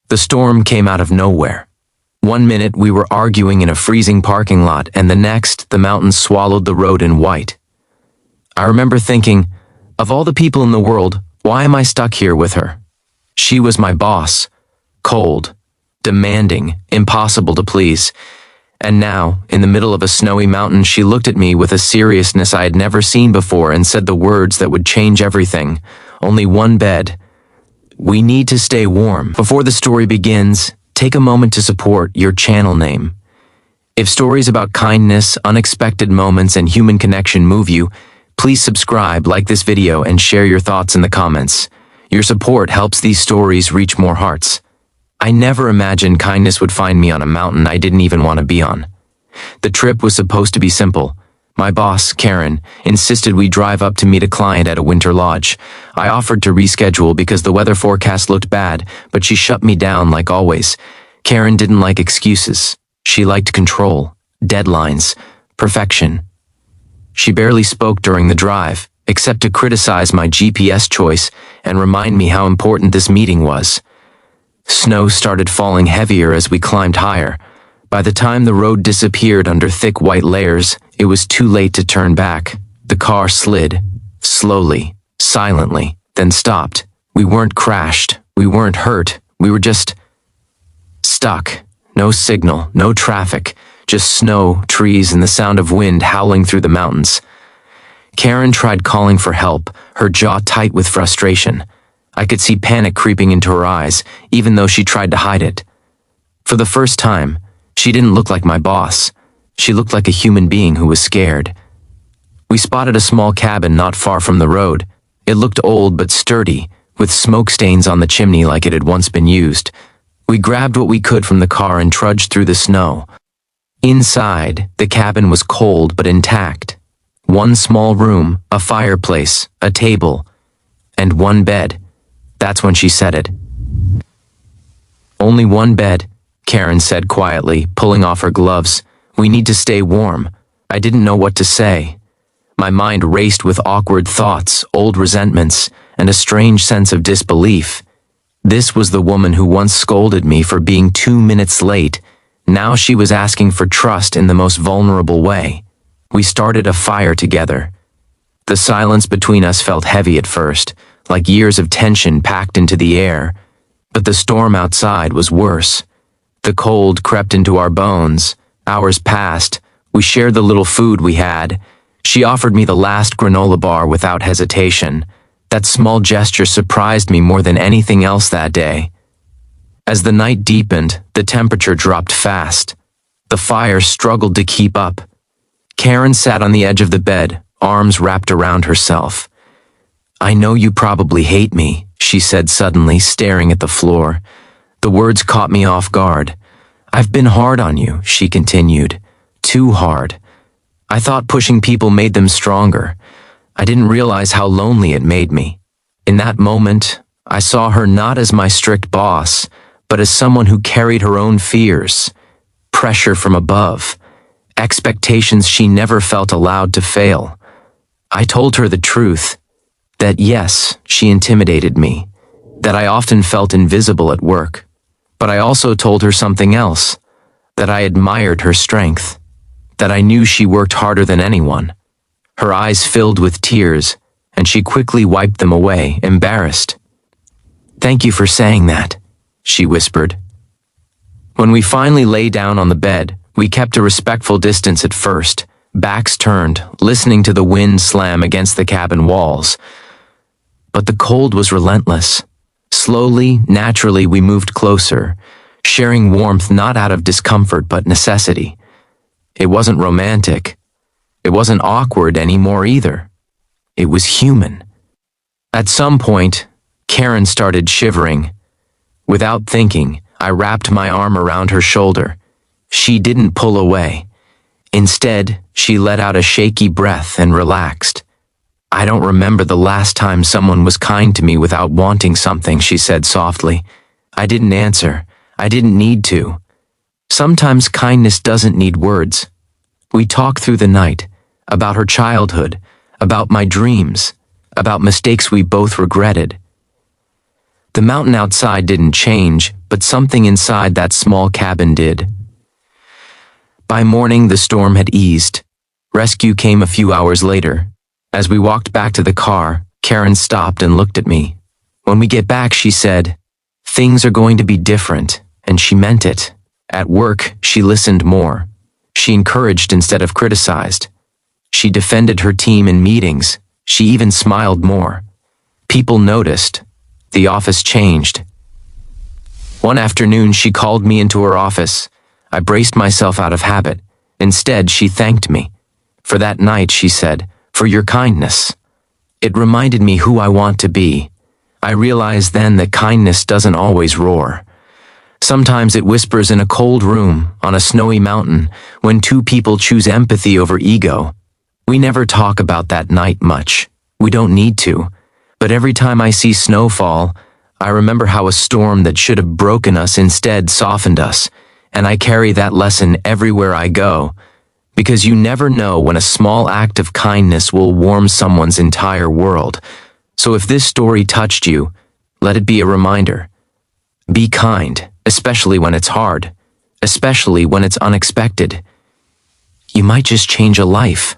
The storm came out of nowhere. One minute we were arguing in a freezing parking lot, and the next, the mountains swallowed the road in white. I remember thinking, of all the people in the world, why am I stuck here with her? She was my boss, cold, demanding, impossible to please. And now, in the middle of a snowy mountain, she looked at me with a seriousness I had never seen before and said the words that would change everything. Only one bed. We need to stay warm. Before the story begins, take a moment to support your channel name. If stories about kindness, unexpected moments, and human connection move you, please subscribe, like this video, and share your thoughts in the comments. Your support helps these stories reach more hearts. I never imagined kindness would find me on a mountain I didn't even want to be on. The trip was supposed to be simple. My boss, Karen, insisted we drive up to meet a client at a winter lodge. I offered to reschedule because the weather forecast looked bad, but she shut me down like always. Karen didn't like excuses. She liked control, deadlines, perfection. She barely spoke during the drive, except to criticize my GPS choice and remind me how important this meeting was. Snow started falling heavier as we climbed higher. By the time the road disappeared under thick white layers, it was too late to turn back. The car slid, slowly, silently, then stopped. We weren't crashed. We weren't hurt. We were just stuck. No signal, no traffic, just snow, trees, and the sound of wind howling through the mountains. Karen tried calling for help, her jaw tight with frustration. I could see panic creeping into her eyes, even though she tried to hide it. For the first time, she didn't look like my boss. She looked like a human being who was scared. We spotted a small cabin not far from the road. It looked old but sturdy, with smoke stains on the chimney like it had once been used. We grabbed what we could from the car and trudged through the snow. Inside, the cabin was cold but intact. One small room, a fireplace, a table, and one bed. That's when she said it. Only one bed, Karen said quietly, pulling off her gloves. We need to stay warm. I didn't know what to say. My mind raced with awkward thoughts, old resentments, and a strange sense of disbelief. This was the woman who once scolded me for being 2 minutes late. Now she was asking for trust in the most vulnerable way. We started a fire together. The silence between us felt heavy at first, like years of tension packed into the air. But the storm outside was worse. The cold crept into our bones. Hours passed. We shared the little food we had. She offered me the last granola bar without hesitation. That small gesture surprised me more than anything else that day. As the night deepened, the temperature dropped fast. The fire struggled to keep up. Karen sat on the edge of the bed, arms wrapped around herself. I know you probably hate me, she said suddenly, staring at the floor. The words caught me off guard. I've been hard on you, she continued. Too hard. I thought pushing people made them stronger. I didn't realize how lonely it made me. In that moment, I saw her not as my strict boss, but as someone who carried her own fears, pressure from above, expectations she never felt allowed to fail. I told her the truth, that yes, she intimidated me, that I often felt invisible at work, but I also told her something else, that I admired her strength, that I knew she worked harder than anyone. Her eyes filled with tears, and she quickly wiped them away, embarrassed. Thank you for saying that, she whispered. When we finally lay down on the bed, we kept a respectful distance at first, backs turned, listening to the wind slam against the cabin walls. But the cold was relentless. Slowly, naturally, we moved closer, sharing warmth not out of discomfort but necessity. It wasn't romantic. It wasn't awkward anymore either. It was human. At some point, Karen started shivering. Without thinking, I wrapped my arm around her shoulder. She didn't pull away. Instead, she let out a shaky breath and relaxed. I don't remember the last time someone was kind to me without wanting something, she said softly. I didn't answer. I didn't need to. Sometimes kindness doesn't need words. We talked through the night, about her childhood, about my dreams, about mistakes we both regretted. The mountain outside didn't change, but something inside that small cabin did. By morning, the storm had eased. Rescue came a few hours later. As we walked back to the car, Karen stopped and looked at me. When we get back, she said, "Things are going to be different," and she meant it. At work, she listened more. She encouraged instead of criticized. She defended her team in meetings. She even smiled more. People noticed. The office changed. One afternoon, she called me into her office. I braced myself out of habit. Instead, she thanked me. For that night, she said, "For your kindness." It reminded me who I want to be. I realized then that kindness doesn't always roar. Sometimes it whispers in a cold room, on a snowy mountain, when two people choose empathy over ego. We never talk about that night much. We don't need to. But every time I see snowfall, I remember how a storm that should have broken us instead softened us, and I carry that lesson everywhere I go. Because you never know when a small act of kindness will warm someone's entire world. So if this story touched you, let it be a reminder. Be kind, especially when it's hard, especially when it's unexpected. You might just change a life.